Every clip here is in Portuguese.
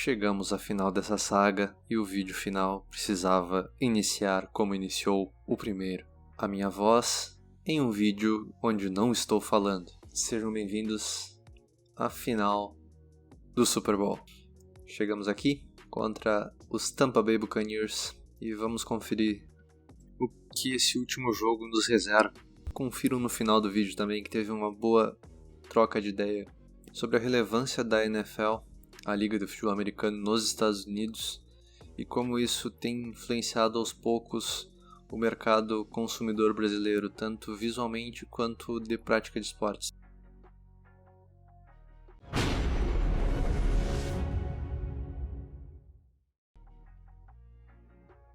chegamos ao final dessa saga e o vídeo final precisava iniciar como iniciou o primeiro. A minha voz em um vídeo onde não estou falando. Sejam bem-vindos à final do Super Bowl. Chegamos aqui contra os Tampa Bay Buccaneers e vamos conferir o que esse último jogo nos reserva. Confiram no final do vídeo também que teve uma boa troca de ideia sobre a relevância da NFL, a Liga do Futebol Americano nos Estados Unidos, e como isso tem influenciado aos poucos o mercado consumidor brasileiro, tanto visualmente quanto de prática de esportes.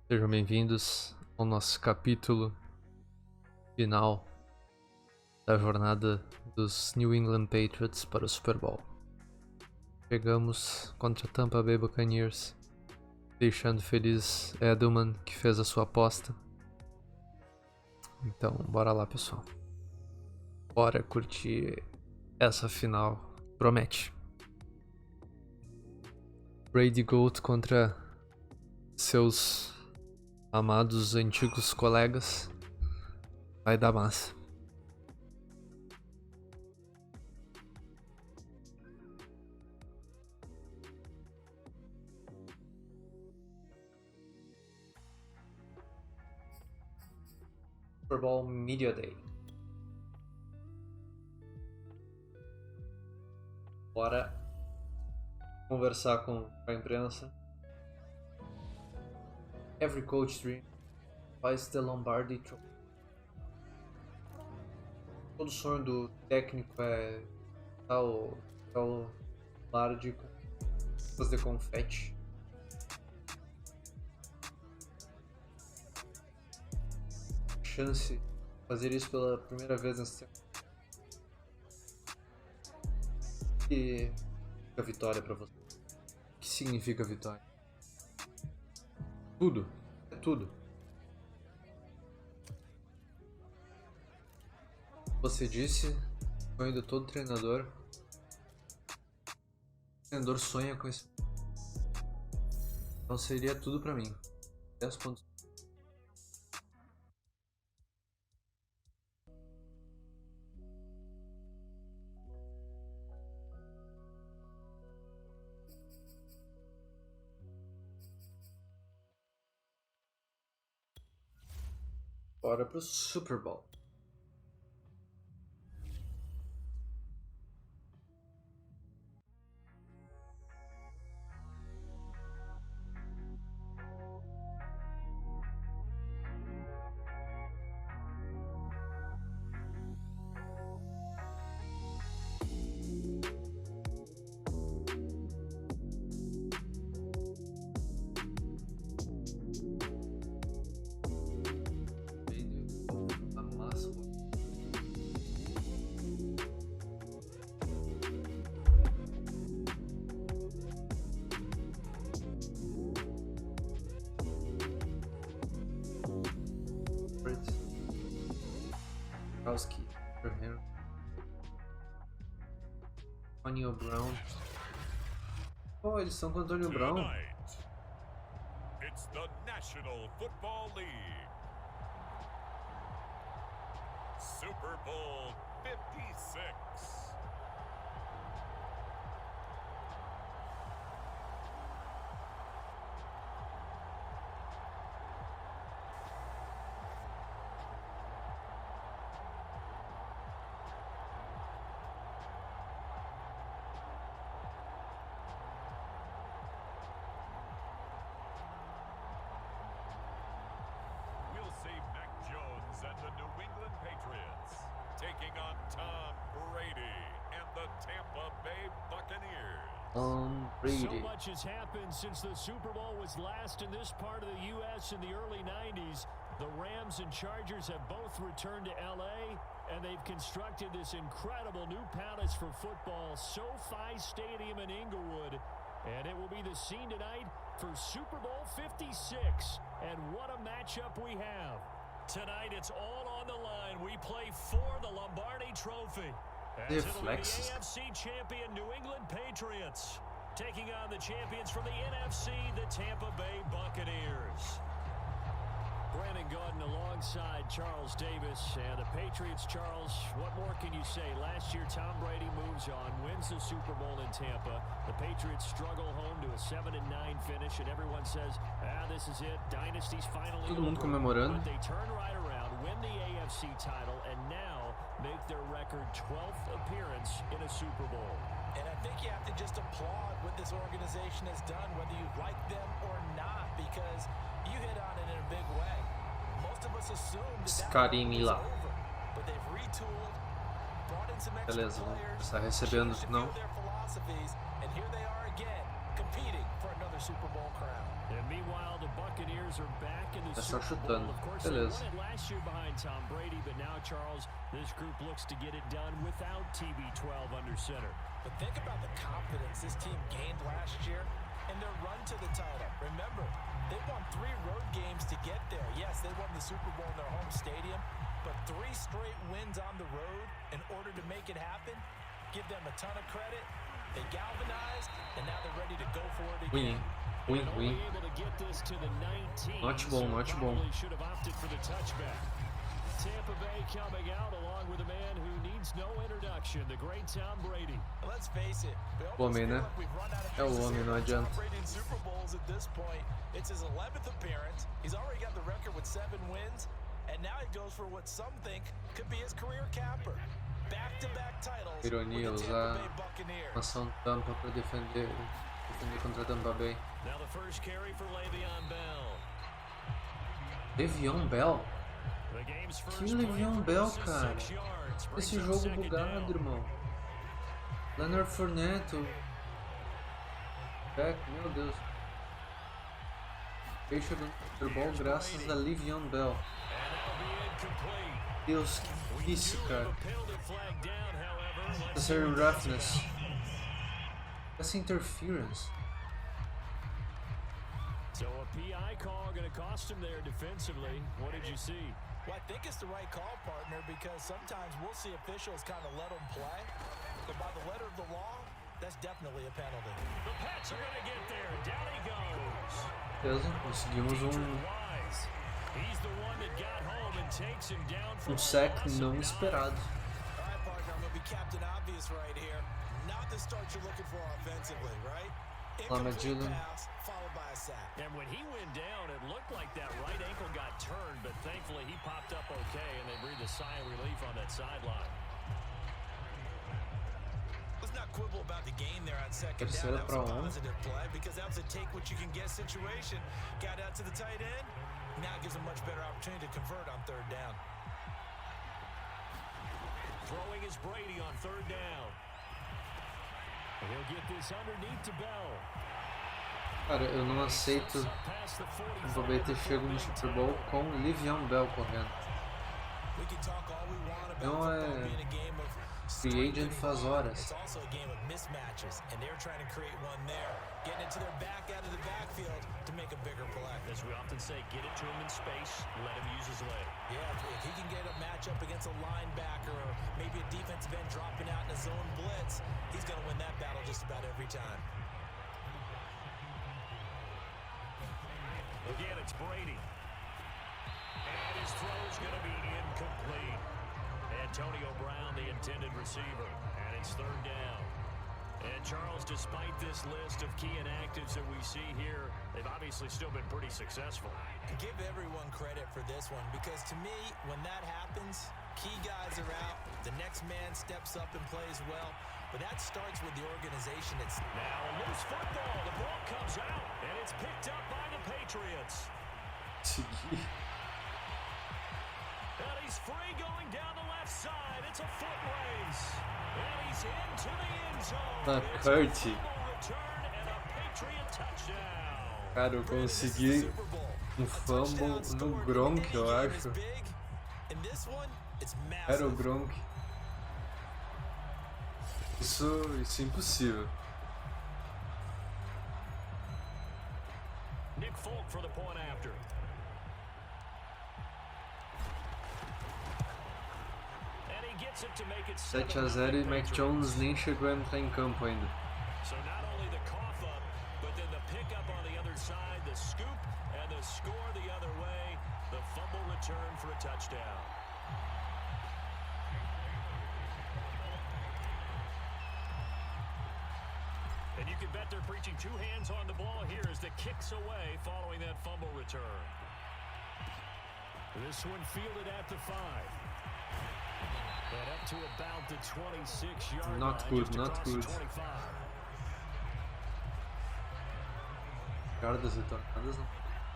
Sejam bem-vindos ao nosso capítulo final da jornada dos New England Patriots para o Super Bowl. Chegamos contra Tampa Bay Buccaneers, deixando feliz Edelman, que fez a sua aposta. Então, bora lá, pessoal. Bora curtir essa final. Promete. Brady Goat contra seus amados antigos colegas. Vai dar massa. Super Bowl Media Day. Bora conversar com a imprensa. Every coach dream faz the Lombardi Trophy. Todo sonho do técnico é tal Lombardi com de confete. Chance de fazer isso pela primeira vez nessa temporada. E a vitória pra você. O que significa vitória? Tudo. É tudo. Você disse, sonho de todo treinador. O treinador sonha com isso. Então seria tudo pra mim. 10 pontos. Bora pro Super Bowl. Antonio Brown. Oh, eles são com Antonio Brown. It's the National Football League. Super Bowl 56. And the New England Patriots taking on Tom Brady and the Tampa Bay Buccaneers. So much has happened since the Super Bowl was last in this part of the U.S. in the early 90s. The Rams and Chargers have both returned to L.A., and they've constructed this incredible new palace for football, SoFi Stadium in Inglewood. And it will be the scene tonight for Super Bowl 56. And what a matchup we have. Tonight, it's all on the line. We play for the Lombardi Trophy. As it'll be the AFC champion New England Patriots taking on the champions from the NFC, the Tampa Bay Buccaneers. Brandon Gaudin alongside Charles Davis and the Patriots. Charles, what more can you say? Last year, Tom Brady moves on, wins the Super Bowl in Tampa. The Patriots struggle home to a 7-9 finish, and everyone says, this is it. Dynasty's finally Todo mundo over. comemorando. But they turn right around, win the AFC title, and now make their record 12th appearance in a Super Bowl. And I think you have to just applaud what this organization has done, whether you like them or not, because you hit on it in a big way. Most of us assumed that Carinho was lá. over, but they've retooled, brought in some extra Beleza, players, está recebendo, changed a few não? of their philosophies, and here they are again, competing for another Super Bowl crown. And meanwhile, the Buccaneers are back in the É só Super Bowl. chutando. Of course, Beleza. they won it last year behind Tom Brady, but now, Charles, this group looks to get it done without TB12 under center. But think about the confidence this team gained last year and their run to the title. Remember, they won 3 road games to get there. Yes, they won the Super Bowl in their home stadium, but 3 straight wins on the road in order to make it happen. Give them a ton of credit. They galvanized, and now they're ready to go for it again. Win. Only able to get this to the 19, Muito bom, so muito bom. probably should have opted for the touchback. Tampa Bay coming out along with a man who needs no introduction, the great Tom Brady. Let's face it, we O almost homem, feel né? like we've run out of É o things to homem, say não about adianta. Tom Brady in Super Bowls at this point. It's his 11th appearance. He's already got the record with 7 wins, and now he goes for what some think could be his career capper. Back-to-back titles Ironia with the usar Tampa Bay Buccaneers. ação Tampa para defender contra Tampa Bay. Now the first carry for Le'Veon Bell. Le'Veon Bell? The game's first Que play Le'Veon for Bell, us is cara? 6 yards. Brings Esse up jogo second bugado, down. irmão. Leonard Fournette. Back, meu Deus. Ele chegou no Super Bowl graças a Le'Veon Bell. And that'll be incomplete. Deus, que isso, cara. A penalty flag down, however. Essa é roughness. Essa interference. So a PI call going to cost him there defensively. What did you see? Well, I think it's the right call, partner, because sometimes we'll see officials kind of let them play, but by the letter of the law, that's definitely a penalty. The Pats are going to get there. Down he goes. Beleza, conseguimos Wise. He's the one that got home and takes him down for a sack loss of não 9. esperado. All right, partner, I'm going to be Captain Obvious right here. Not the start you're looking for offensively, right? Incomplete Magellan. pass, followed by a sack. And when he went down, it looked like that right ankle got turned, but thankfully he popped up okay, and they breathed a sigh of relief on that sideline. Let's not quibble about the gain there on second Terceira down. That pra was a 1. positive play because that was a take what you can get situation. Got out to the tight end. Now it gives a much better opportunity to convert on third down. Throwing is Brady on third down. And he'll get this underneath to Bell. Cara, eu não aceito o Tampa Bay ter chegado no Super Bowl com Le'Veon Bell correndo. We can talk all we want about Não football é being a game of free agent faz horas. It's also a game of mismatches, and they're trying to create one there, getting it to their back out of the backfield to make a bigger play. As we often say, get it to him in space, let him use his leg. Yeah, if he can get a matchup against a linebacker or maybe a defensive end dropping out in a zone blitz, he's going to win that battle just about every time. Again, it's Brady. And his throw's going to be incomplete. Antonio Brown, the intended receiver. And it's third down. And Charles, despite this list of key inactives that we see here, they've obviously still been pretty successful. Give everyone credit for this one because to me, when that happens, key guys are out, the next man steps up and plays well, but that starts with the organization. It's now a loose football. The ball comes out, and it's picked up by the Patriots. Seguir. And he's free going down the left side. It's a foot race. And he's into the end zone. It's a Curti. fumble return and a Patriot touchdown. Cara, eu consegui fumble no Gronk, eu acho. Era o Gronk. Isso é impossível. Nick Folk for the point after. 7-0 e Mac Jones nem chegou a entrar em campo ainda. So not only the coffee the scoop and the score the other way. The fumble return for a touchdown. And you can bet they're preaching two hands on the ball here as the kick's away following that fumble return. This one fielded at the 5. And up to about the 26-yard line. Not good, not good.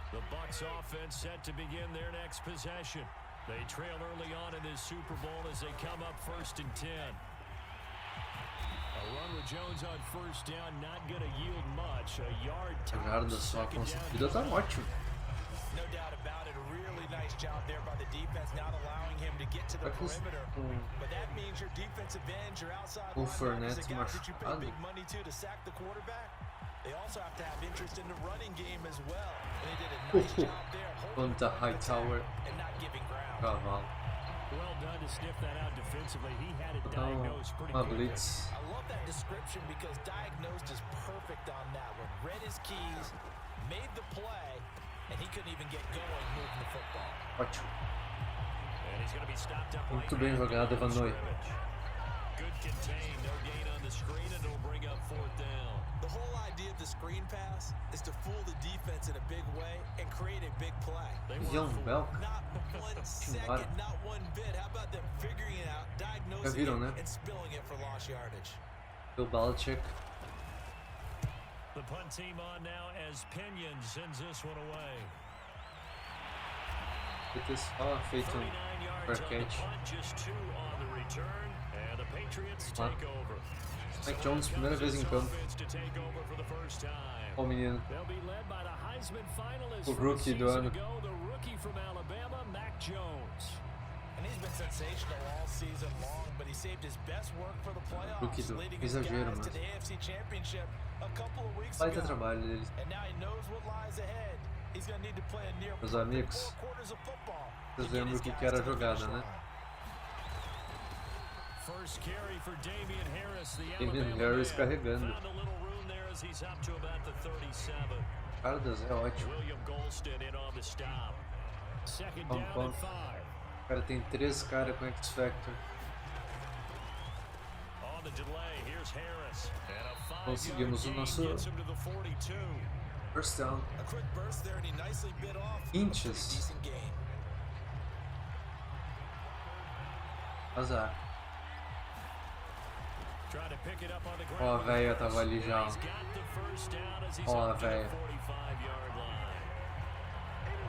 The Bucs offense set to begin their next possession. They trail early on in this Super Bowl as they come up 1st and 10. A run with Jones on 1st down, not going to yield much. A yard Jardas só conseguida tá ótimo. No doubt about it. A really nice job there by the defense, not allowing him to get to the perimeter. But that means your defensive end, your outside linebackers, the guys that you pay big money to sack the quarterback. They also have to have interest in the running game as well. And they did a nice job there holding the Hightower and not giving ground. Cavalo. Well done to sniff that out defensively. He had it diagnosed pretty quickly. Blitz. I love that description because diagnosed is perfect on that one. Read his keys, made the play, and he couldn't even get going moving the football. Ótimo. And he's going to be stopped up. Muito bem jogado, Vanoi. Good contain, no gain on the screen, and it'll bring up 4th down. The whole idea of the screen pass is to fool the defense in a big way and create a big play. Young Belk. Not 1 second, not one bit. How about them figuring it out, diagnosing it, and spilling it for lost yardage? Bill Belichick. The punt team on now as Pinion sends this one away. It is feito per catch. Just 2 on the return, and the Patriots take over. Mac Jones, primeira vez em campo. Ó o menino. O rookie do ano. And he's been sensational all season long, but he saved his best work for the playoffs, leading his guys to the AFC Championship a couple of weeks ago. Baita trabalho deles. And now he knows what lies ahead. He's going to need to play a near Meus amigos, 4 quarters of football. vocês lembram o que era a jogada, né? First carry for Damian Harris, the Damian Harris carregando. Found a little room there as he's up to about the 37. Jardas é ótimo. William Golston in on the stop. Second down and 5. O cara tem 3 caras com X Factor. On the delay, here's Harris. And a 5-yard Conseguimos o nosso gets him to the 42. first down. A quick burst there and he nicely bit off. Inches. Decent gain. Azar. Trying to pick it up on the Ó, ground. a véia tava ali já. He's got the first down as he's Ó, a up to the véia. 45-yard line.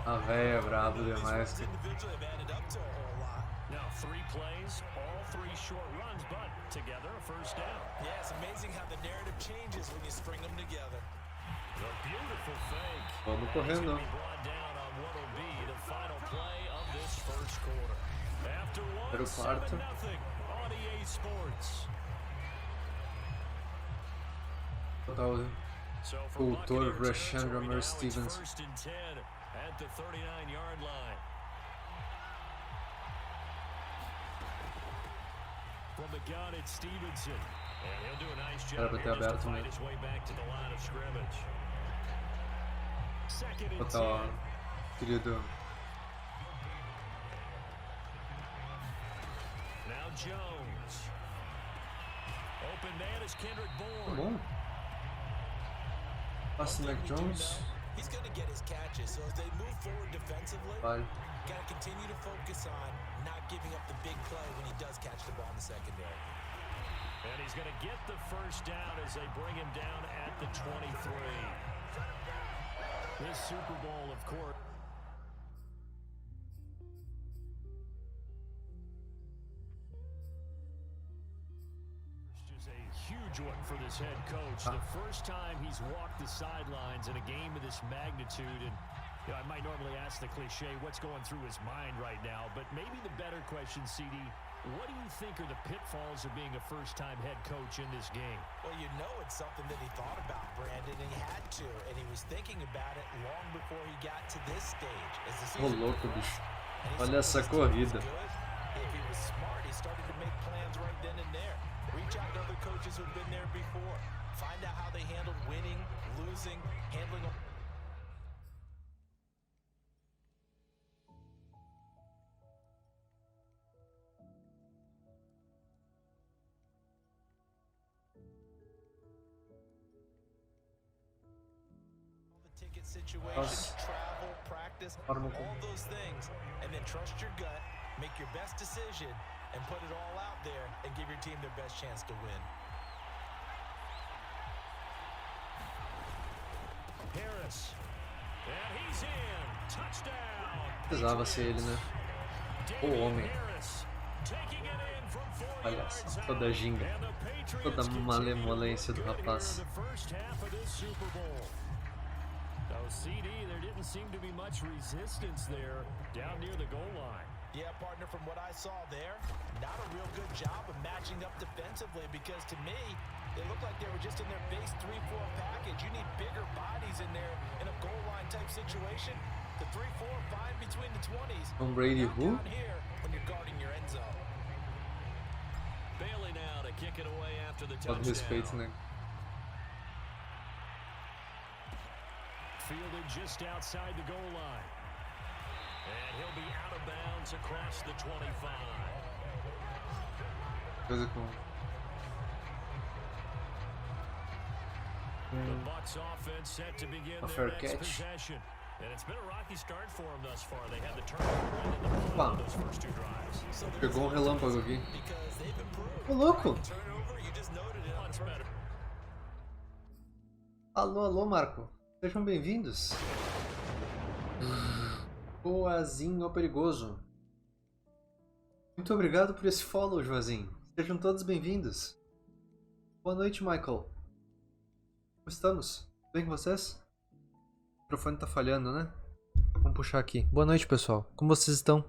A véia é brabo demais. Individually have added up to a whole lot. Now 3 plays, all 3 short runs, but together a first down. Yeah, it's amazing how the narrative changes when you string them together. The beautiful fake. Vamos He's correndo. going to be brought down on what will be the final play of this first quarter. After one, Pero quarto. 7-0 on EA Sports. Total So for cultor Buccaneer Rashan territory now, Ramir it's Stevens. 1st and 10 at the 39-yard line. From the gun, it's Stevenson. And he'll do a nice job here just to find his way back to the line of scrimmage. 2nd and 10. Total querido. Now Jones. Open man is Kendrick Tá Bourne. bom. Passa Mac Jones. He's going to get his catches, so as they move forward defensively, Vai. got to continue to focus on not giving up the big play when he does catch the ball in the secondary. And he's going to get the first down as they bring him down at the 23. This Super Bowl, of course. Is a huge one for this head coach. The first time he's walked the sidelines in a game of this magnitude. And you know, I might normally ask the cliche, what's going through his mind right now? But maybe the better question, CD, what do you think are the pitfalls of being a first-time head coach in this game? Well, you know it's something that he thought about, Brandon, and he had to, and he was thinking about it long before he got to this stage. As the Ô season louco, bicho. and he Olha saw essa this team was corrida. good. If he was smart, he started to make plans right then and there. Reach out to other coaches who've been there before. Find out how they handled winning, losing, handling. pocket situation, Nossa. travel, practice, Forma all como... those things, and then trust your gut, make your best decision, and put it all out there and give your team their best chance to win. Harris. And he's in. Touchdown. Precisava ser ele, né? O homem. Harris taking it in from 4 Olha yards só, out. toda a ginga. And the Patriots Toda a continue malemolência do to look good rapaz. here in the first half of this Super Bowl. Now, CD, there didn't seem to be much resistance there down near the goal line. Yeah, partner, from what I saw there, not a real good job of matching up defensively because to me, they looked like they were just in their base 3-4 package. You need bigger bodies in there in a goal line type situation. The 3-4 fine between the 20s. Tom Brady Not who? down here when you're guarding your end zone. Bailey now to kick it away after the Todo respeito, touchdown. né? Fielded just outside the goal line. And he'll be out of bounds across the 25. Coisa com... The Bucs offense set to begin A their fair next catch. possession. And it's been a rocky start for them thus far. They had the turnover and then the ball Opa. on those first 2 drives. So there's Pegou um relâmpago aqui. because they've improved. Ô, louco! Turnover, you just noted it on Much the better. Alô, alô, Marco. Sejam bem-vindos. Boazinho perigoso. Muito obrigado por esse follow, Joazinho. Sejam todos bem-vindos. Boa noite, Michael. Como estamos? Tudo bem com vocês? O microfone tá falhando, né? Vamos puxar aqui. Boa noite, pessoal. Como vocês estão?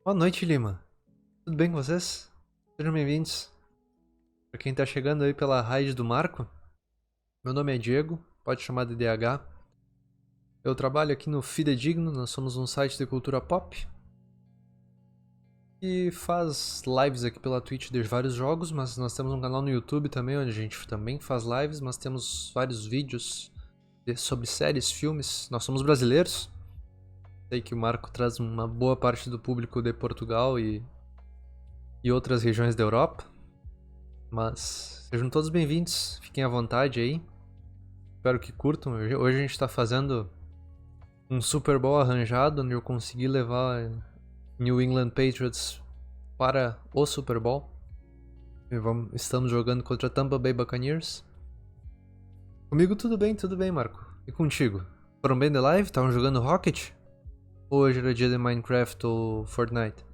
Boa noite, Lima. Tudo bem com vocês? Sejam bem-vindos. Para quem tá chegando aí pela raid do Marco, meu nome é Diego, pode chamar de DH. Eu trabalho aqui no Feededigno, nós somos um site de cultura pop e faz lives aqui pela Twitch de vários jogos, mas nós temos um canal no YouTube também, onde a gente também faz lives, mas temos vários vídeos sobre séries, filmes. Nós somos brasileiros. Sei que o Marco traz uma boa parte do público de Portugal e outras regiões da Europa, mas sejam todos bem-vindos, fiquem à vontade aí. Espero que curtam. Hoje a gente está fazendo um Super Bowl arranjado, onde eu consegui levar New England Patriots para o Super Bowl. Estamos jogando contra Tampa Bay Buccaneers. Comigo tudo bem, Marco. E contigo? Foram bem de live? Estavam jogando Rocket? Ou hoje era dia de Minecraft ou Fortnite?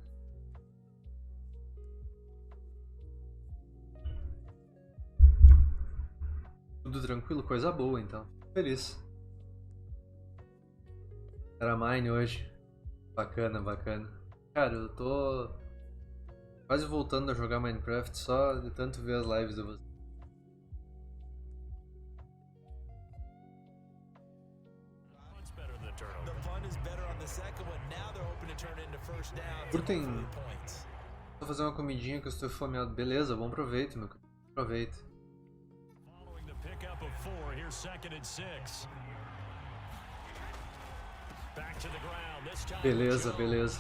Tudo tranquilo? Coisa boa então. Feliz. Era Mine hoje. Bacana, bacana. Cara, eu tô quase voltando a jogar Minecraft só de tanto ver as lives de vocês. Curtem. Vou fazer uma comidinha que eu estou fomeado. Beleza, bom proveito, meu querido. Aproveita. Beleza, beleza.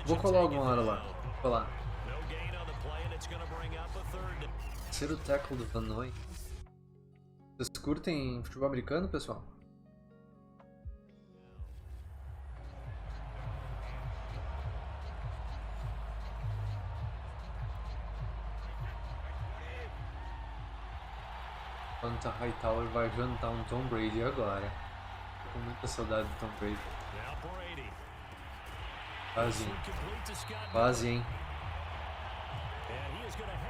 Vou colar alguma hora lá. Vou colar. Terceiro tackle do Van Noy. Vocês curtem futebol americano, pessoal? Quanto a Hightower vai jantar um Tom Brady agora. Tô com muita saudade do Tom Brady. Quase, hein?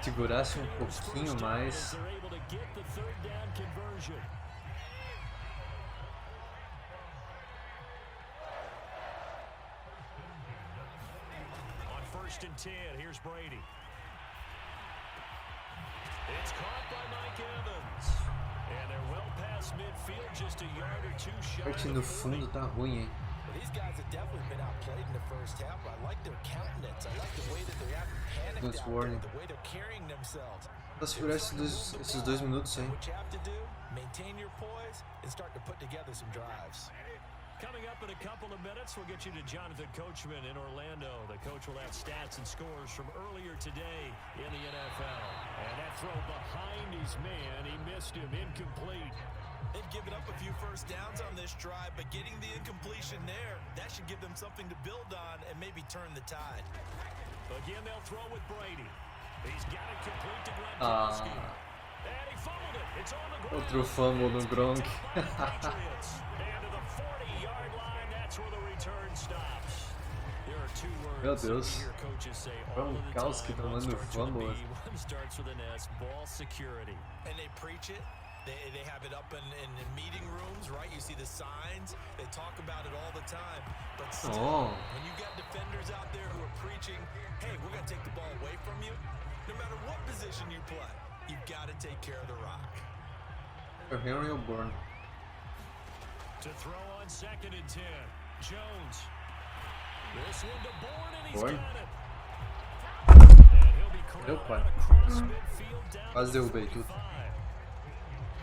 Segurasse um pouquinho mais. First and 10, here's Brady. It's caught by Mike Evans. And they're well past midfield, just a yard or 2 shy. Parte no fundo tá ruim, hein? These guys have definitely been outplayed in the first half. I like their countenance. I like the way that they're acting panicked out there, the way they're carrying themselves. Pra segurar esses dois minutos, hein? What you have to do, maintain your poise and start to put together some drives. Coming up in a couple of minutes, we'll get you to Jonathan Coachman in Orlando. The coach will have stats and scores from earlier today in the NFL. And that throw behind his man, he missed him, incomplete. They've given up a few first downs on this drive, but getting the incompletion there, that should give them something to build on and maybe turn the tide. Again, they'll throw with Brady. He's got it complete to Gronkowski. And he fumbled it. It's on the ground. Outro fumble no Gronk. And to the 40-yard line, that's where the return stops. There are two words Meu Deus. you hear coaches say all of the Gronkowski time. One tomando starts with a fumble. B, one starts with an S. Ball security. And they preach it. They have it up in meeting rooms, right? You see the signs. They talk about it all the time. But still, when you got defenders out there who are preaching, hey, we're going to take the ball away from you, no matter what position you play, you've got to take care of the rock. Henry or Bourne. To throw on 2nd and 10. Jones. This one to Bourne, and he's Bourne. got it. And he'll be corralled out across midfield down Quase to derrubei tudo. 45.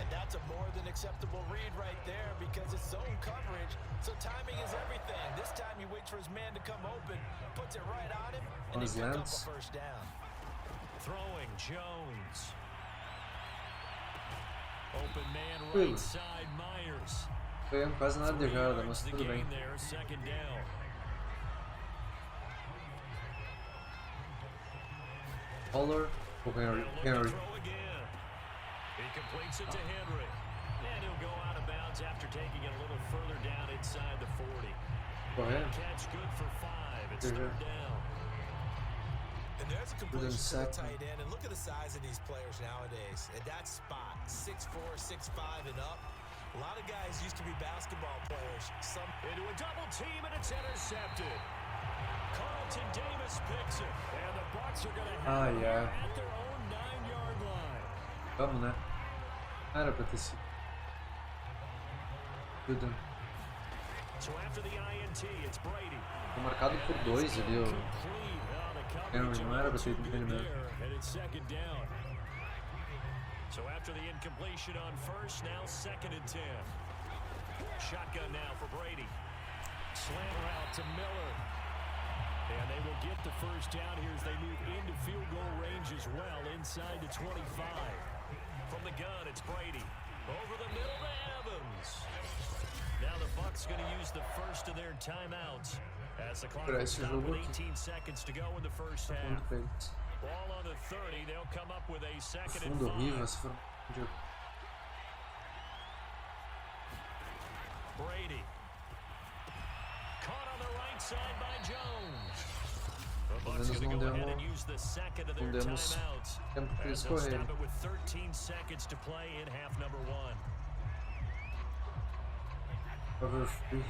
And that's a more than acceptable read right there because it's zone coverage, so timing is everything. This time he waits for his man to come open, puts it right on him, and he picks up a first down. Throwing Jones. Open man right side Myers. Foi quase nada de jogada, mas The tudo bem. gain there, 2nd down. Waller ou Henry? Henry. Throw again. He completes it to Henry. And he'll go out of bounds after taking it a little further down inside the 40. Correndo. Catch good for 5. It's Good 3rd job. down. And there's a completion to the second. tight end, and look at the size of these players nowadays. At that spot, 6'4", 6'5", and up. A lot of guys used to be basketball players. Some Into a double team, and it's intercepted. Carlton Davis picks it. And the Bucs are going to have it at their own 9-yard line. Vamos, né? Era pra ter sido. Tudo. So after the INT, it's Brady. Foi marcado por 2 ali, ó. Complete. Oh, the Henry coverage não era pra not ter too ido good nele mesmo. there, and it's 2nd down. So after the incompletion on 1st, now 2nd and 10. Shotgun now for Brady. Slant route to Miller. And they will get the first down here as they move into field goal range as well, inside the 25. From the gun, it's Brady. Over the middle to Evans. Now the Bucs going to use the first of their timeouts as the clock will stop with 18 seconds to go in the first half. Fundo feito. Ball on the 30, they'll come up with a 2nd and Fundo 5. horrível, se for um jogo. Brady. Caught on the right side by Jones. The Bucs menos going to não go ahead demos- and use the second of their não demos timeouts. tempo pra eles As they'll correrem. stop it with 13 seconds to play in half number 1. Cover free.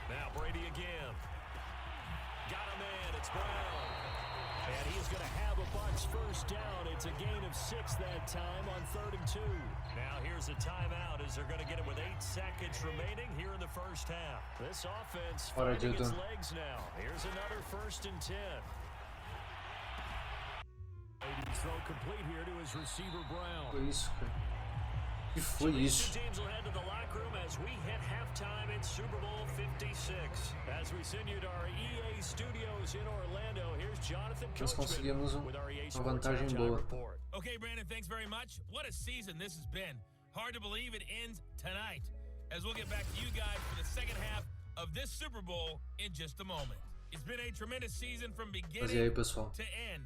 Now Brady again. Got a man, it's Brown. And he's going to have a Bucs first down. It's a gain of 6 that time on 3rd and 2. Now here's a timeout as they're going to get it with 8 seconds remaining here in the first half. This offense Ora, finding its Dilton. legs now. Here's another 1st and 10. Brady throw complete here to his receiver Brown. Foi isso, cara. Que foi isso? Two teams will head to the locker room as we hit halftime in Super Bowl 56. As we send you to our EA studios in Orlando, here's Jonathan Nós Coachman conseguimos with our EA uma Sports vantagem Halftime boa. Report. Okay, Brandon, thanks very much. What a season this has been. Hard to believe it ends tonight. As we'll get back to you guys for the second half of this Super Bowl in just a moment. It's been a tremendous season from Mas e beginning aí, pessoal? to end.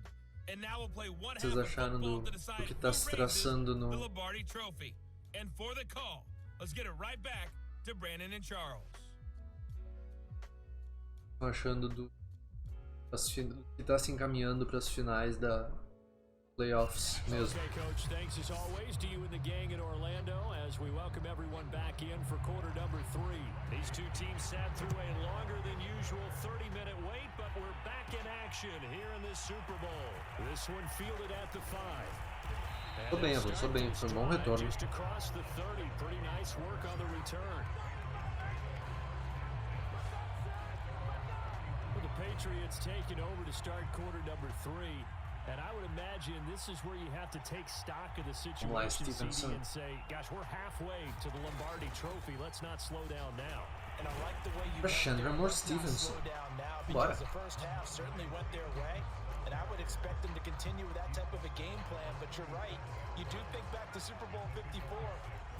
And now we'll play one half Vocês of acharam football do to decide que who tá se raises traçando the no... Lombardi Trophy. And for the call, let's get it right back to Brandon and Charles. Tô achando do... que tá se encaminhando para as finais da playoffs mesmo. Okay, Coach, thanks as always to you and the gang in Orlando as we welcome everyone back in for quarter number 3. These two teams sat through a longer than usual 30-minute wait, but we're back in action here in this Super Bowl. This one fielded at the 5. Tô bem, Avô, tô bem. Foi um bom retorno. Just across the 30. Pretty nice work on the return. Well, the Patriots taking over to start quarter number 3. And I would imagine this is where you have to take stock of the Vamos lá, situation, Stevenson. CD, and say, gosh, we're halfway to the Lombardi Trophy. Let's not slow down now. And I like the way you Chandler went there. Moore Let's not Stevenson. slow down now Bora. because the first half certainly went their way. And I would expect them to continue with that type of a game plan. But you're right. You do think back to Super Bowl 54.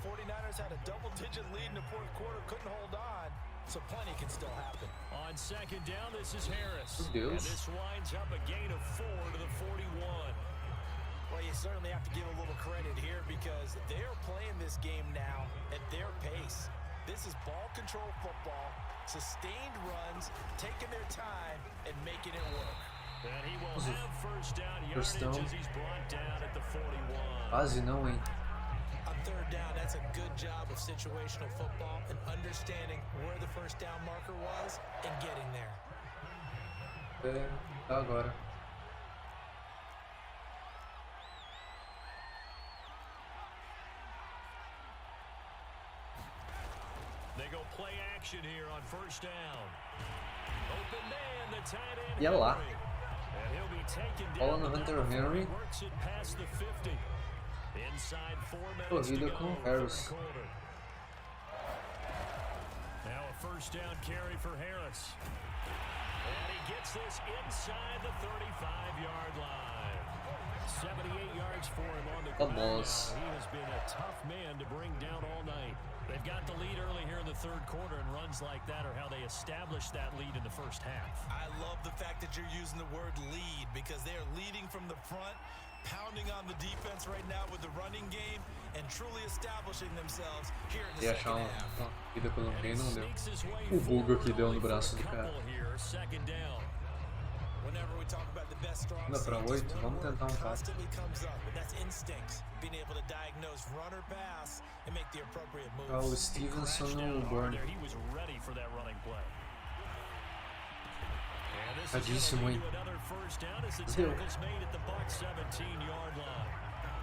49ers had a double-digit lead in the fourth quarter, couldn't hold on. So plenty can still happen. On second down, this is Harris. Meu And Deus. this winds up a gain of 4 to the 41. Well, you certainly have to give a little credit here because they're playing this game now at their pace. This is ball control football, sustained runs, taking their time, and making it work. And he will have first down First yardage down. as he's brought down at the 41. Quase não, hein? On third down, that's a good job of situational football and understanding where the first down marker was and getting there. É, tá agora. They go play action here on first down. Open man, the tight end. E é lá. Henry. And he'll be taken Bola down. no Hunter Henry. Works it past the 50. Inside 4 minutes Corrida to go. com Harris. Third quarter. Now a first down carry for Harris. And he gets this inside the 35-yard line. 78 yards for him on the ground. Vamos. He has been a tough man to bring down all night. They've got the lead early here in the third quarter, and runs like that are how they establish that lead in the first half. I love the fact that you're using the word lead because they're leading from the front, pounding on the defense right now with the running game, and truly establishing themselves here in the E second achar uma half. corrida pelo meio não deu. Sneaks his way O bug forward que deu no for braço a do cara. couple here, second down. Whenever we talk about the best strong Anda pra safeties, 8, one vamos word tentar um passe. constantly comes up, and that's instincts. Being able to diagnose run or pass and make the appropriate Ah, o moves. Stevenson Crashed no down hard Burn. there. He was ready for that running play. And this is Tadíssimo, gonna hein? lead to another first down as the Deu. tackle's made at the Bucs 17-yard line.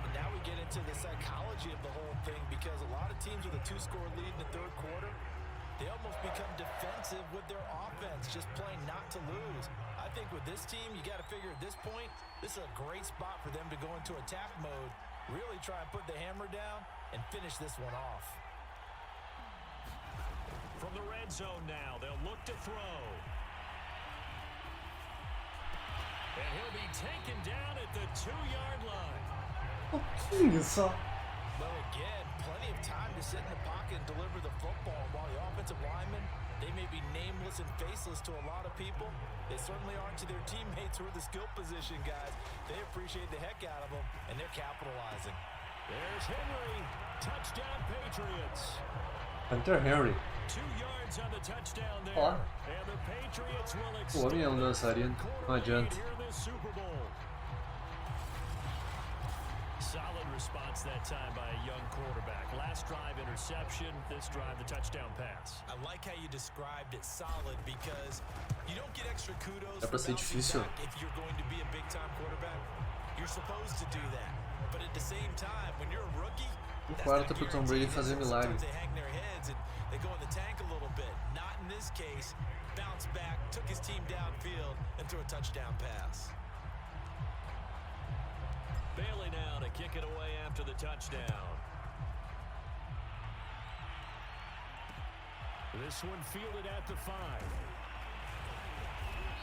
And now we get into the psychology of the whole thing because a lot of teams with a 2-score lead in the third quarter, they almost become defensive with their offense, just playing not to lose. I think with this team, you got to figure at this point, this is a great spot for them to go into attack mode, really try and put the hammer down and finish this one off. From the red zone now, they'll look to throw. And he'll be taken down at the 2-yard line. Pouquinho só. Well, again, plenty of time to sit in the pocket and deliver the football. While the offensive linemen, they may be nameless and faceless to a lot of people, they certainly aren't to their teammates who are the skill position guys. They appreciate the heck out of them, and they're capitalizing. There's Henry. Touchdown, Patriots. Hunter Henry. 2 yards on the touchdown there. Ó. And the Patriots will O homem é um dançarino. Não adianta. here in this Super Bowl. Solid response that time by a young quarterback. Last drive interception, this drive the touchdown pass. I like how you described it solid because you don't get extra kudos É pra for ser bouncing difícil. back if you're going to be a big-time quarterback. You're supposed to do that. But at the same time, when you're a rookie, that's quarto not pro Tom Brady guaranteed. fazer milagre. Sometimes they hang their heads and they go in the tank a little bit. Not in this case. Bounced back, took his team downfield, and threw a touchdown pass. Bailey now to kick it away after the touchdown. This one fielded at the 5.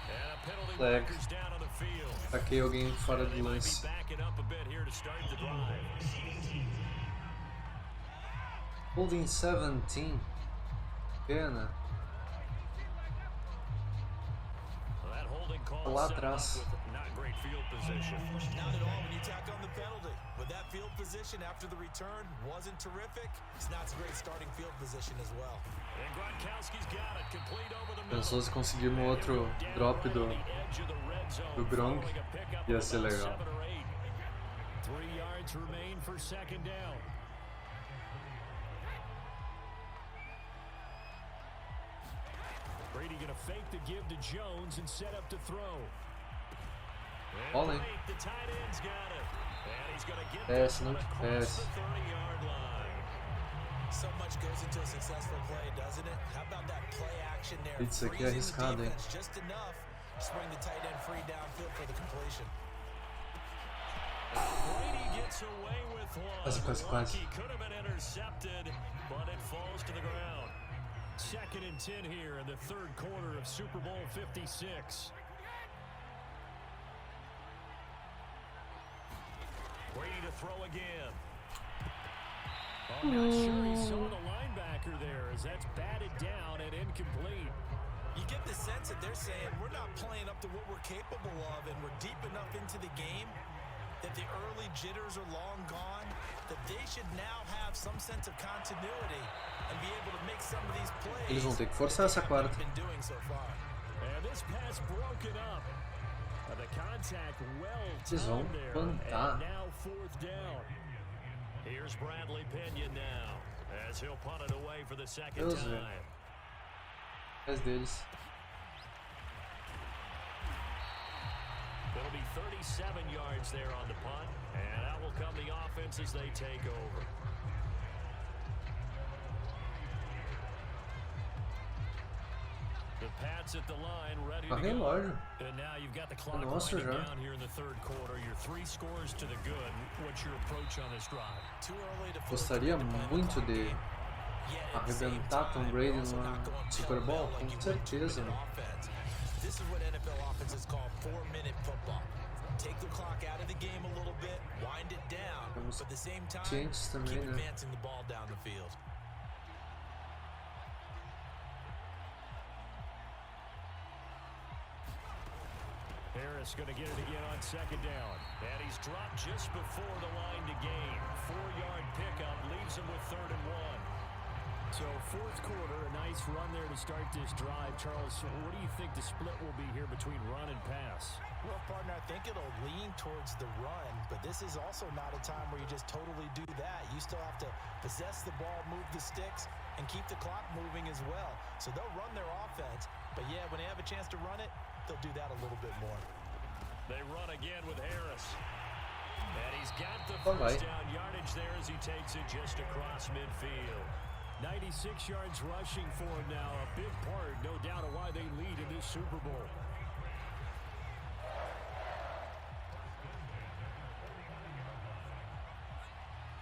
And a penalty Flag. marker's down on the field. Taquei alguém fora They do might be lance. backing up a bit here to start the drive. Holding 17. Pena. Well, that holding call Lá set up atrás. with not great field position. Not at all when you tack on the penalty. With that field position after the return wasn't terrific, it's not a great starting field position as well. And Gronkowski's got it complete over the middle. Pensou se conseguir um outro drop do Gronk, ia ser legal. 3 yards remain for second down. Brady gonna fake the give to Jones and set up to throw. And Ollie. Blake, the tight end's got it. And he's gonna get Pass, this one não across pass. the 30-yard line. So much goes into a successful play, doesn't it? How about that play action there? Isso aqui é Freezing the arriscado, hein? defense just enough to swing the tight end free downfield for the completion. Brady gets away with one. Quase. Could have been intercepted, but it falls to the ground. 2nd and 10 here in the 3rd quarter of Super Bowl 56. Brady to throw again. I'm not sure he saw the linebacker there as that's batted down and incomplete. You get the sense that they're saying we're not playing up to what we're capable of, and we're deep enough into the game that the early jitters are long gone, that they should now have some sense of continuity and be able to make some of these plays. Eles vão ter que forçar essa quarta. Been doing so far. And this pass broken up. The contact well Eles vão timed there. plantar. And now 4th down. Here's Bradley Pinion now as he'll punt it away for the 2nd Deus time. velho. Atrás deles. It'll be 37 yards there on the punt, and out will come the offense as they take over. The Pats at the line, ready to go. Relógio. And now you've got the clock Nossa, winding já. down here in the 3rd quarter. You're 3 scores to the good. What's your approach on this drive? Too early to Gostaria muito de arrebentar Tom Brady no Super Bowl, com certeza. This is what NFL offenses call 4-minute football. Take the clock out of the game a little bit, wind it down, but at the same time, Cientes também, keep né? advancing the ball down the field. Harris going to get it again on 2nd down. And he's dropped just before the line to gain. 4-yard pickup leaves him with 3rd and 1. So 4th quarter, a nice run there to start this drive. Charles, what do you think the split will be here between run and pass? Well, partner, I think it'll lean towards the run, but this is also not a time where you just totally do that. You still have to possess the ball, move the sticks, and keep the clock moving as well. So they'll run their offense, but yeah, when they have a chance to run it, they'll do that a little bit more. They run again with Harris. And he's got the first down yardage there as he takes it just across midfield. 96 yards rushing for him now. A big part, no doubt, of why they lead in this Super Bowl.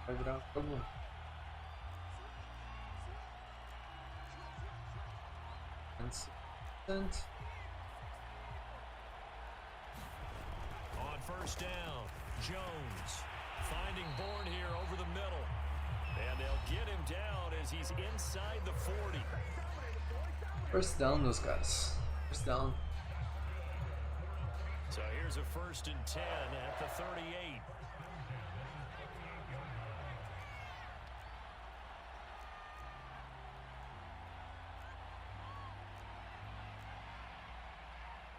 Vai virar como? Consistent. On 1st down, Jones finding Bourne here over the middle. And they'll get him down as he's inside the 40. 1st down, meus caras. 1st down. So here's a 1st and 10 at the 38.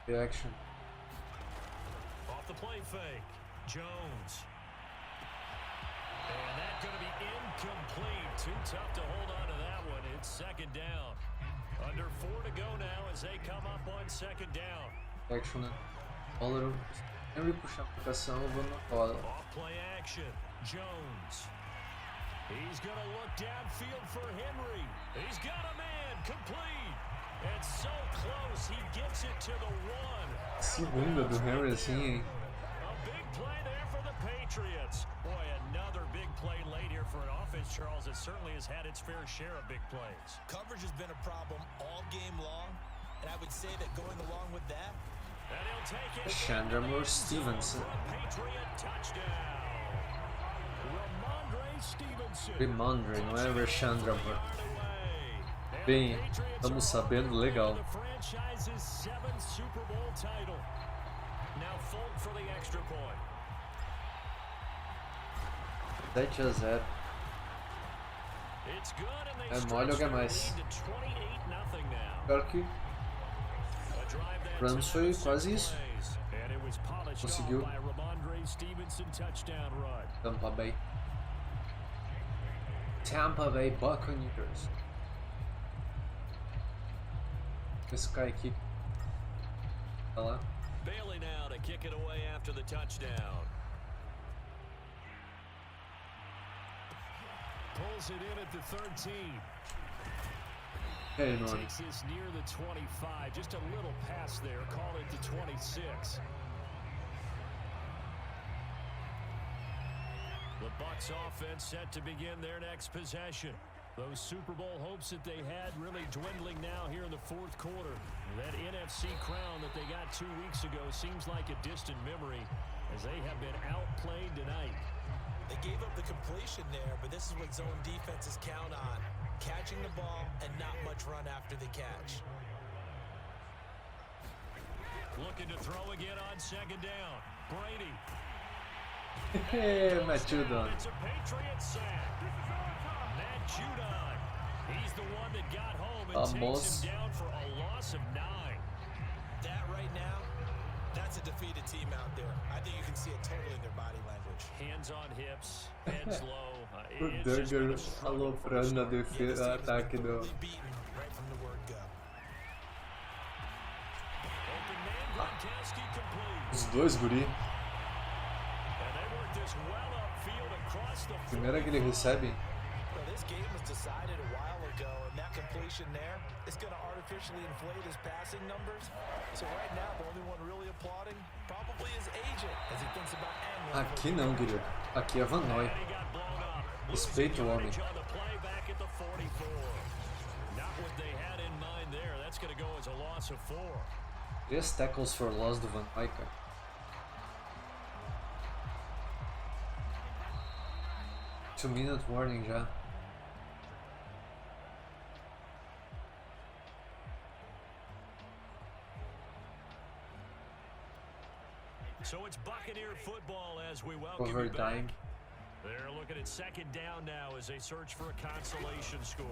Reaction. Off the play fake, Jones. And that's going to be incomplete. Too tough to hold on to that one. It's 2nd down. Under 4 to go now as they come up on 2nd down. Action, né? Bola sempre puxar a aplicação, eu vou na bola. Off play action, Jones. He's going to look downfield for Henry. He's got a man, complete. And so close, he gets it to the 1. Segunda do Henry assim, hein? A big play there for the Patriots. Boy, another big play late here for an offense, Charles, that certainly has had its fair share of big plays. Coverage has been a problem all game long, and I would say that going along with that, and he'll take it. Chandra Moore Stevenson. Patriot touchdown. Remondre, não é Rashandra Moore. Bem, estamos sabendo, legal. Now Folk for the extra point. 7-0. It's good and they É mole ou quer mais? Pior que Rams foi quase isso. Conseguiu. Tampa Bay. Tampa Bay Buccaneers. Esse cara aqui. Tá lá. Bailey now to kick it away after the touchdown. Pulls it in at the 13. Hey, no. Takes this near the 25. Just a little pass there. Call it the 26. The Bucs offense set to begin their next possession. Those Super Bowl hopes that they had really dwindling now here in the fourth quarter. That NFC crown that they got 2 weeks ago seems like a distant memory as they have been outplayed tonight. They gave up the completion there, but this is what zone defenses count on. Catching the ball and not much run after the catch. Looking to throw again on second down. Brady. Hey, Matt Judon. It's a Patriots sack. Matt Judon. He's the one that got home and takes him down for a loss of 9. That right now, that's a defeated team out there. I think you can see it totally in their body language. Hands on hips, heads low. O Duggar aloprando a defesa, ataque do... Right from the word go. Open man, Gronkowski complete. Os dois guri. And they work this well upfield across the Primeira que ele recebe. Well, this game was decided a while ago, and that completion there is going to artificially inflate his passing numbers. So right now, the only one really applauding probably his agent as he thinks about ending. Aqui não, querido. Aqui é Van Noy. Respeita o homem. Not what they had in mind there. That's going to go as a loss of 4. 3 tackles for loss do Van Noy, cara. Two-minute warning já. So it's Buccaneer football as we welcome you back. Overtime. They're looking at second down now as they search for a consolation score.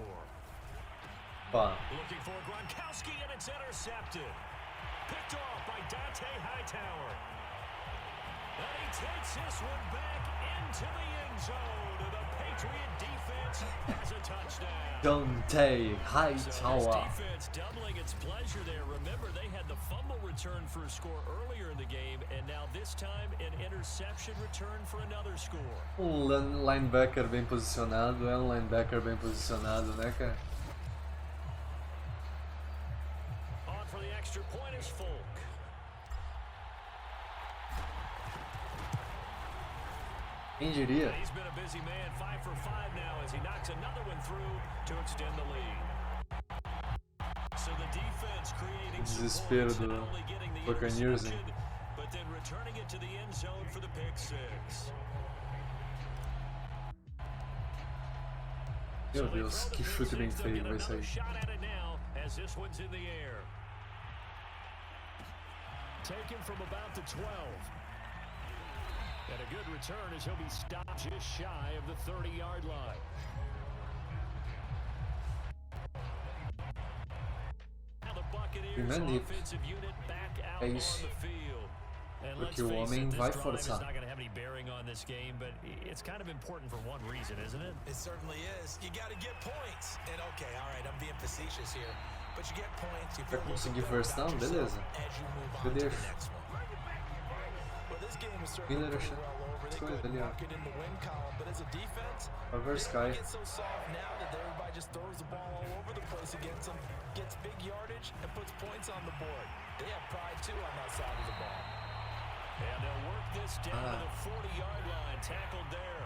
Pá. Looking for Gronkowski, and it's intercepted. Picked off by Dante Hightower. And he takes this one back into the end zone. The Patriot defense has a touchdown. Dante Hightower. Defense doubling its pleasure there. Remember, they had the fumble return for a score earlier in the game, and now this time an interception return for another score. Linebacker bem posicionado, é um linebacker bem posicionado, né, cara? On for the extra point is Folk. Quem diria? He's been a busy man, 5 for 5 now as he knocks another one through to extend the lead. So the defense creating Desespero some points and do only getting the Buccaneers, hein? interception, but then returning it to the end zone for the pick 6. Meu Deus, que chute bem feio vai sair. Shot at it now as this one's in the air. Taken from about the 12. And a good return as he'll be stopped just shy of the 30-yard line. Now the Buccaneers offensive unit back out on the field. And let's Porque o face homem it, vai this drive is forçar. not going to have any bearing on this game, but it's kind of important for one reason, isn't it? It certainly is. You got to get points. And okay, all right, I'm being facetious here, but you get points. You Vai conseguir first down? Beleza. as you move Eu on to the deixo. next one. Well, this game is certainly Miller pretty well over. They escolha couldn't ali, ó. mark it in the win column, but as a defense, Cover they Sky. get so soft now that everybody just throws the ball all over the place against them, gets big yardage, and puts points on the board. They have pride too on that side of the ball. And they'll work this down to the 40-yard line, tackled there.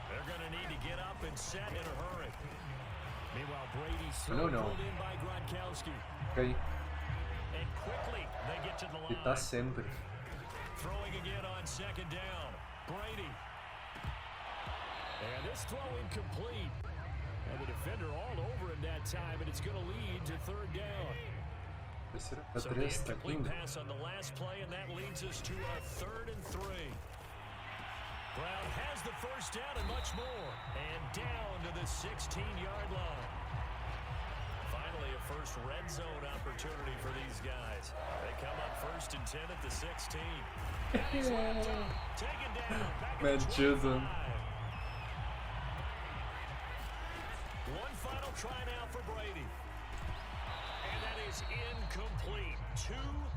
They're going to need to get up and set in a hurry. Meanwhile, Brady's pulled in by Gronkowski. Ok. And quickly, they get to the E line. tá sempre. Throwing again on second down. Brady. And this throw incomplete. And the defender all over him that time, and it's going to lead to third down. Terceira So pra the 3, tá incomplete indo. pass on the last play, and that leads us to a 3rd and 3. Brown has the first down and much more. And down to the 16-yard line. Finally, a first red zone opportunity for these guys. They come up 1st and 10 at the 16. And he's wrapped up, taken down, back at Matt the Judon. 25. One final try now for Brady. And that is incomplete. 2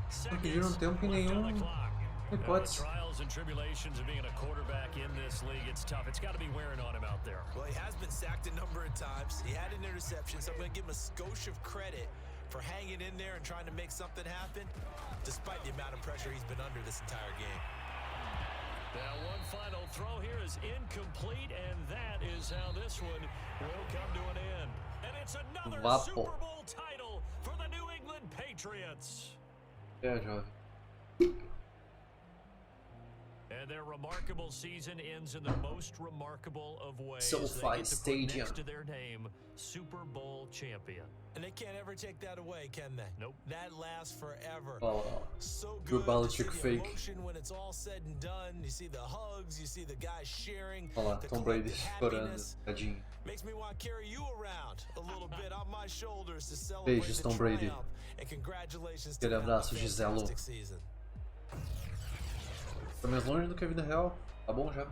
seconds pediram tempo em left on the nenhum. clock. Não The pode. trials and tribulations of being a quarterback in this league, it's tough. It's got to be wearing on him out there. Well, he has been sacked a number of times. He had an interception, so I'm going to give him a skosh of credit for hanging in there and trying to make something happen, despite the amount of pressure he's been under this entire game. Now one final throw here is incomplete, and that is how this one will come to an end. And it's another Vapo. Super Bowl title for the New England Patriots. É, jovem. And their remarkable season ends in the most remarkable of ways. SoFi They get to put Stadium. next to their name, Super Bowl champion. And they can't ever take that away, can they? Nope. That lasts forever. Ó, So Drew good to see Belichick the fake. emotion when it's all said and done. You see the hugs, you see the guys sharing. Ó lá, the Tom Brady collective chorando, happiness. tadinho. Makes me want to carry you around a little bit on my shoulders to celebrate Beijos, the Tom Brady. triumph. And congratulations to Aquele them on a abraço, Giselo. fantastic season. Tá mais longe do que a vida real. Tá bom já.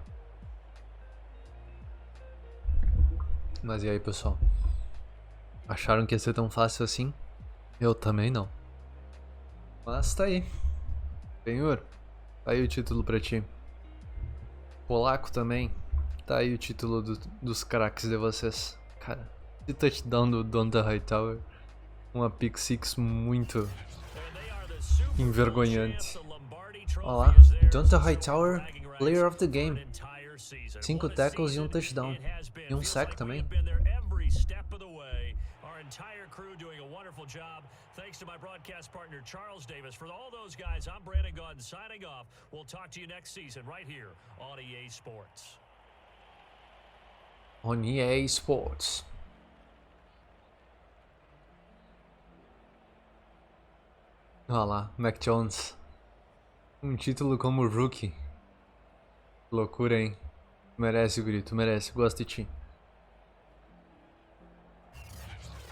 Mas e aí, pessoal? Acharam que ia ser tão fácil assim? Eu também não. Mas tá aí. Senhor, tá aí o título pra ti. Polaco também. Tá aí o título dos craques de vocês. Cara, esse touchdown do Donta Hightower. Uma pick six muito envergonhante. Olha lá, Donta Hightower, Player of the Game. 5 tackles e um touchdown. E um sack também. Entire crew doing a wonderful job. Thanks to my broadcast partner Charles Davis. For all those guys, I'm Brandon Gaudin signing off. We'll talk to you next season right here on EA Sports. On EA Sports. Olha lá, Mac Jones. Um título como rookie. Loucura, hein? Merece o grito, merece. Gosto de ti.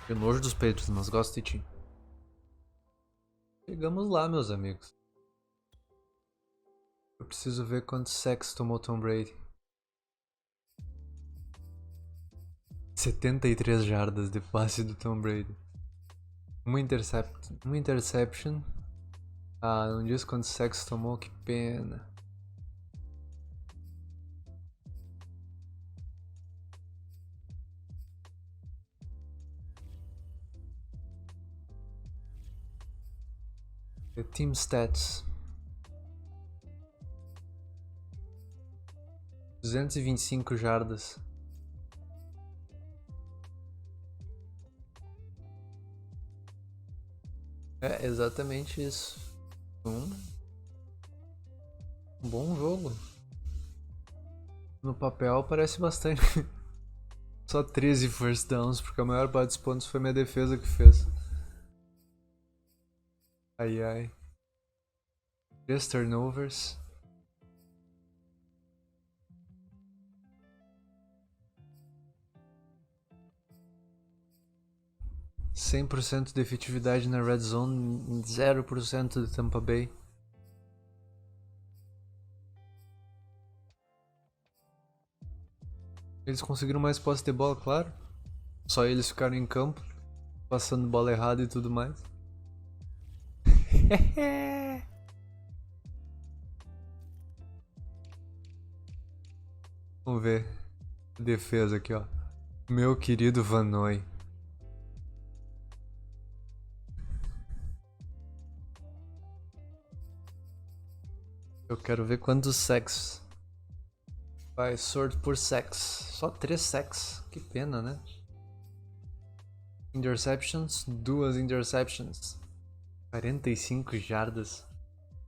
Eu nojo dos Patriots, mas gosto de ti. Chegamos lá, meus amigos. Eu preciso ver quantos sacks tomou Tom Brady. 73 jardas de passe do Tom Brady. Uma interception. Ah, não diz quantos sacks tomou, que pena. The team stats. 225 jardas. É exatamente isso. Um bom jogo. No papel parece bastante. Só 13 first downs, porque a maior parte dos pontos foi minha defesa que fez. Ai ai. 3 turnovers. %100% de efetividade na red zone, 0% de Tampa Bay. Eles conseguiram mais posse de bola, claro. Só eles ficaram em campo, passando bola errada e tudo mais. Vamos ver a defesa aqui, ó. Meu querido Vanoy. Eu quero ver quantos sacks. Vai, sort por sacks. Só 3 sacks. Que pena, né? Interceptions, 2 interceptions. 45 jardas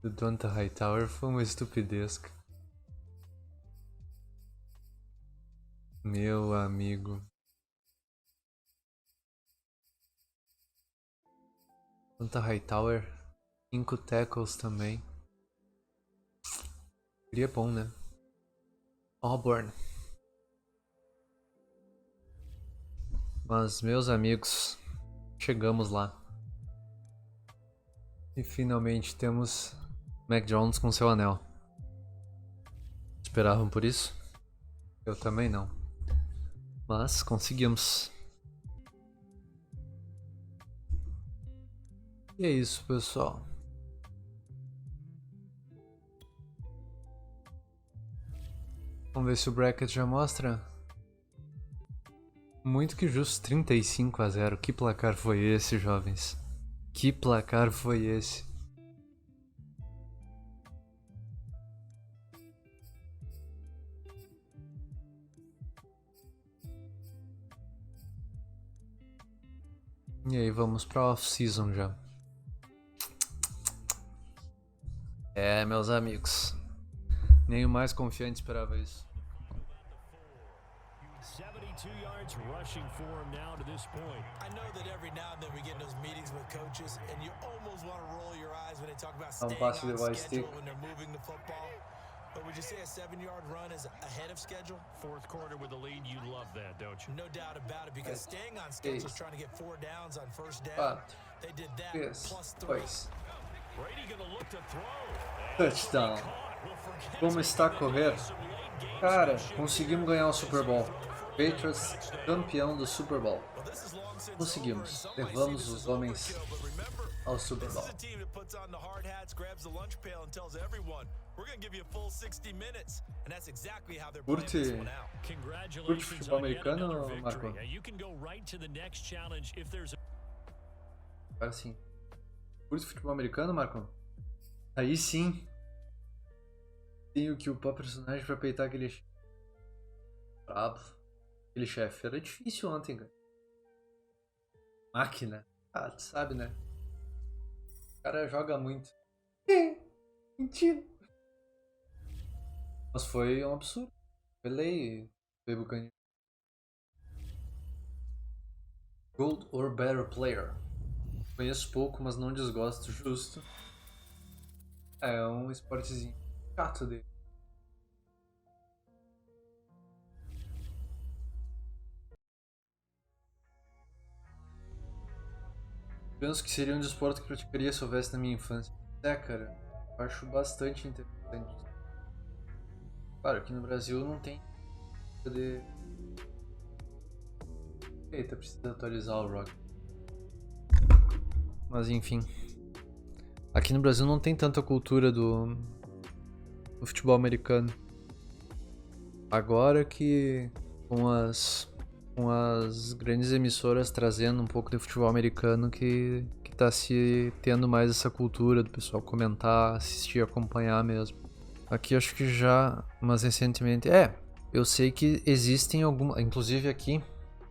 do Donta Hightower foi uma estupidez. Meu amigo. Donta Hightower, 5 tackles também. Seria bom, né? Auburn. Mas, meus amigos, chegamos lá. E finalmente temos Mac Jones com seu anel. Esperavam por isso? Eu também não. Mas conseguimos. E é isso, pessoal. Vamos ver se o bracket já mostra. Muito que justo, 35-0. Que placar foi esse, jovens? Que placar foi esse? E aí, vamos pra off-season já. Meus amigos. Nem o mais confiante esperava isso. 72 yards rushing for him now to this point. I know that every now and then we get in those meetings with coaches and you almost want to roll your eyes when they talk about staying on schedule when they're moving the football. But would you say a 7-yard run is ahead of schedule? Fourth quarter with the lead, you love that, don't you? No doubt about it, because staying on schedule is trying to get 4 downs on first down. They did that plus 3. Brady gonna look to throw. Touchdown. Como está a correr? Cara, conseguimos ganhar o Super Bowl. Patriots campeão do Super Bowl. Conseguimos. Levamos os homens ao Super Bowl. Curte futebol americano, Marco? Agora sim. Curte futebol americano, Marco? Aí sim. Tenho que upar personagem pra peitar aquele brabo. Aquele chefe. Era difícil ontem, cara. Máquina. Ah, tu sabe, né? O cara joga muito. Mentira. Mas foi um absurdo. Pelei Buccaneers. Gold or Better Player. Conheço pouco, mas não desgosto, justo. É um esportezinho chato dele. Penso que seria um desporto que praticaria se houvesse na minha infância. Cara, eu acho bastante interessante. Claro, aqui no Brasil não tem. Eita, precisa atualizar o rock. Mas enfim. Aqui no Brasil não tem tanta cultura do futebol americano. Agora que com as grandes emissoras trazendo um pouco de futebol americano que tá se tendo mais essa cultura do pessoal comentar, assistir, acompanhar mesmo. Aqui acho que já, mas recentemente... eu sei que existem algumas... Inclusive aqui,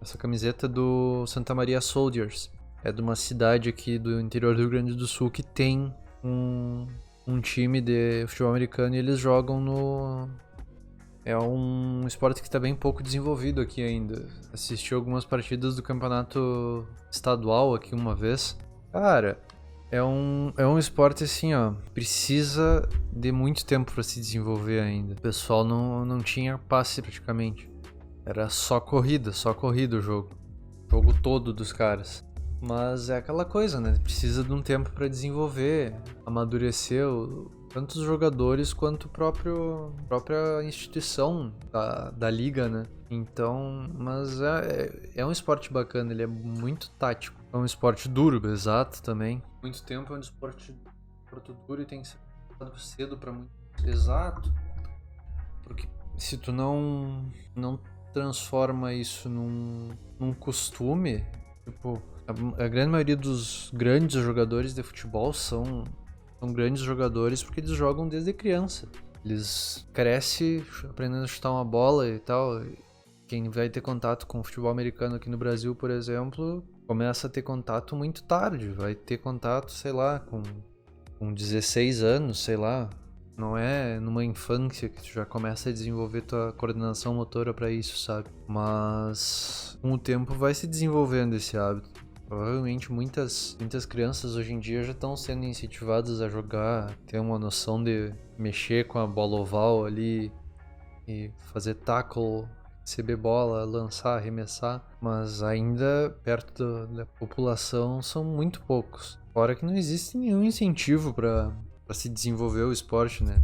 essa camiseta do Santa Maria Soldiers. É de uma cidade aqui do interior do Rio Grande do Sul que tem um time de futebol americano e eles jogam no... É um esporte que está bem pouco desenvolvido aqui ainda. Assisti algumas partidas do campeonato estadual aqui uma vez. Cara, é um esporte assim, ó. Precisa de muito tempo para se desenvolver ainda. O pessoal não tinha passe praticamente. Era só corrida o jogo. O jogo todo dos caras. Mas é aquela coisa, né? Precisa de um tempo para desenvolver, amadurecer tanto os jogadores quanto a própria instituição da liga, né? Então, mas é um esporte bacana, ele é muito tático. É um esporte duro, exato, também. Muito tempo é um esporte duro e tem que ser pensado cedo para muito. Exato. Porque se tu não transforma isso num costume, tipo, a grande maioria dos grandes jogadores de futebol são grandes jogadores porque eles jogam desde criança. Eles crescem aprendendo a chutar uma bola e tal. Quem vai ter contato com o futebol americano aqui no Brasil, por exemplo, começa a ter contato muito tarde. Vai ter contato, sei lá, com 16 anos, sei lá. Não é numa infância que tu já começa a desenvolver tua coordenação motora pra isso, sabe? Mas com o tempo vai se desenvolvendo esse hábito. Provavelmente muitas crianças hoje em dia já estão sendo incentivadas a jogar, ter uma noção de mexer com a bola oval ali e fazer tackle, receber bola, lançar, arremessar, mas ainda perto da população são muito poucos. Fora que não existe nenhum incentivo para se desenvolver o esporte, né?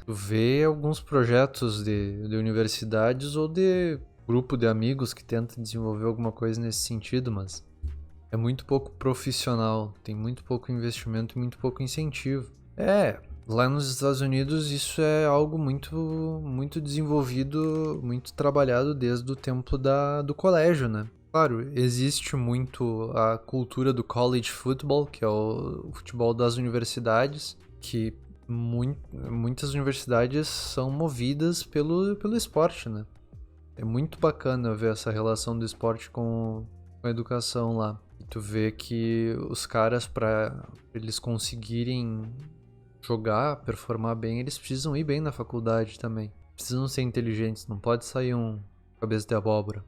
Tu vê alguns projetos de universidades ou de grupo de amigos que tentam desenvolver alguma coisa nesse sentido, mas é muito pouco profissional, tem muito pouco investimento e muito pouco incentivo. Lá nos Estados Unidos isso é algo muito desenvolvido, muito trabalhado desde o tempo do colégio, né? Claro, existe muito a cultura do college football, que é o futebol das universidades, que muitas universidades são movidas pelo esporte, né? É muito bacana ver essa relação do esporte com a educação lá. Tu vê que os caras, pra eles conseguirem jogar, performar bem, eles precisam ir bem na faculdade também. Precisam ser inteligentes, não pode sair um cabeça de abóbora.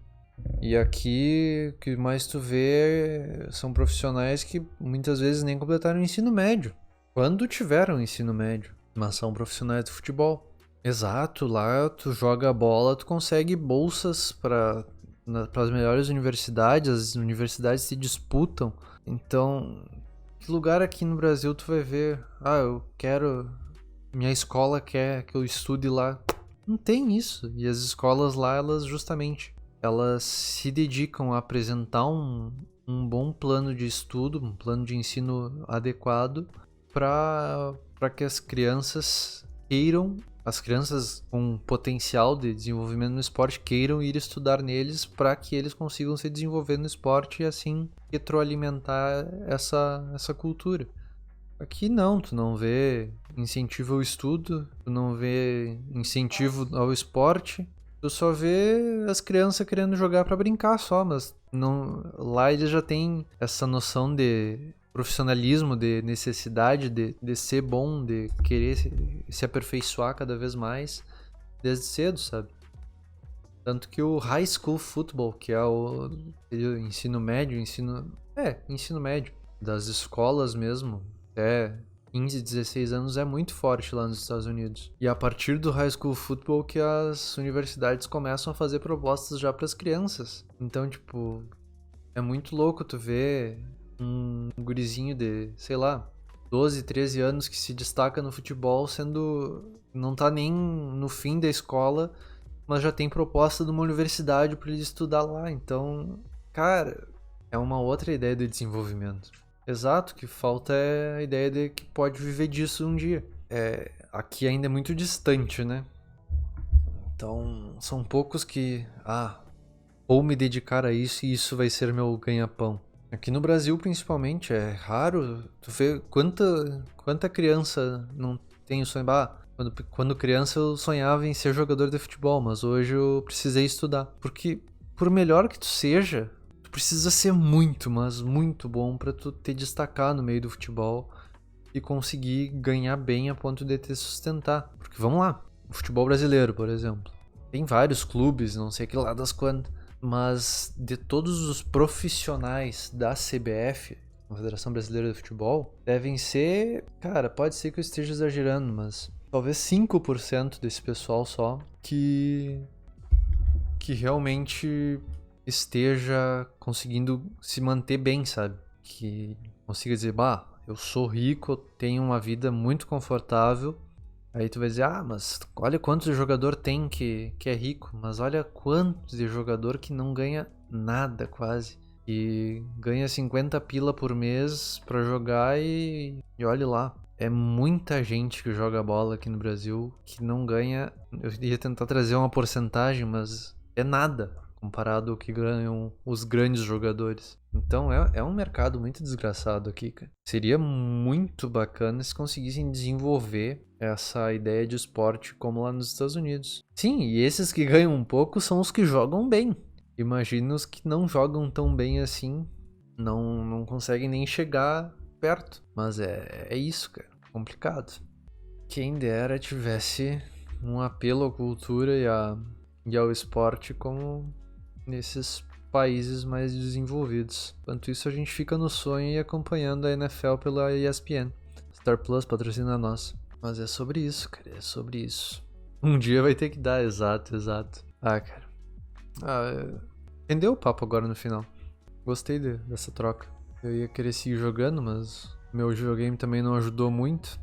E aqui, o que mais tu vê são profissionais que muitas vezes nem completaram o ensino médio. Quando tiveram ensino médio, mas são profissionais de futebol. Exato, lá tu joga a bola, tu consegue bolsas para as melhores universidades, as universidades se disputam. Então, que lugar aqui no Brasil tu vai ver? Minha escola quer que eu estude lá. Não tem isso. E as escolas lá, elas se dedicam a apresentar um bom plano de estudo, um plano de ensino adequado para que as crianças com potencial de desenvolvimento no esporte queiram ir estudar neles para que eles consigam se desenvolver no esporte e assim retroalimentar essa cultura. Aqui não, tu não vê incentivo ao estudo, tu não vê incentivo ao esporte, tu só vê as crianças querendo jogar pra brincar só, mas não, lá eles já têm essa noção de profissionalismo, de necessidade de ser bom, de querer se aperfeiçoar cada vez mais desde cedo, sabe? Tanto que o high school football, que é o ensino médio das escolas mesmo, até 15, 16 anos é muito forte lá nos Estados Unidos. E a partir do high school football que as universidades começam a fazer propostas já para as crianças. Então, tipo, é muito louco tu ver um gurizinho de, sei lá, 12, 13 anos que se destaca no futebol não tá nem no fim da escola, mas já tem proposta de uma universidade para ele estudar lá. Então, cara, é uma outra ideia de desenvolvimento. Exato, que falta é a ideia de que pode viver disso um dia. Aqui ainda é muito distante, né? Então, são poucos que, vou me dedicar a isso e isso vai ser meu ganha-pão. Aqui no Brasil, principalmente, é raro tu ver quanta criança não tem o sonho. Quando criança eu sonhava em ser jogador de futebol, mas hoje eu precisei estudar. Porque, por melhor que tu seja, precisa ser muito, mas muito bom pra tu te destacar no meio do futebol e conseguir ganhar bem a ponto de te sustentar. Porque vamos lá, o futebol brasileiro, por exemplo, tem vários clubes, não sei que lá das quantas, mas de todos os profissionais da CBF, Confederação Brasileira de Futebol, devem ser, cara, pode ser que eu esteja exagerando, mas talvez 5% desse pessoal só que realmente esteja conseguindo se manter bem, sabe? Que consiga dizer, eu sou rico, eu tenho uma vida muito confortável. Aí tu vai dizer, mas olha quantos de jogador tem que é rico, mas olha quantos de jogador que não ganha nada quase. E ganha 50 pila por mês pra jogar e olha lá. É muita gente que joga bola aqui no Brasil que não ganha. Eu ia tentar trazer uma porcentagem, mas é nada comparado ao que ganham os grandes jogadores. Então é um mercado muito desgraçado aqui, cara. Seria muito bacana se conseguissem desenvolver essa ideia de esporte como lá nos Estados Unidos. Sim, e esses que ganham um pouco são os que jogam bem. Imagina os que não jogam tão bem assim, não conseguem nem chegar perto. Mas é isso, cara. Complicado. Quem dera tivesse um apelo à cultura e ao esporte como nesses países mais desenvolvidos. Enquanto isso, a gente fica no sonho e acompanhando a NFL pela ESPN. Star Plus patrocina a nossa. Mas é sobre isso, cara. É sobre isso. Um dia vai ter que dar, exato. Cara. Entendeu o papo agora no final. Gostei dessa troca. Eu ia querer seguir jogando, mas meu videogame também não ajudou muito.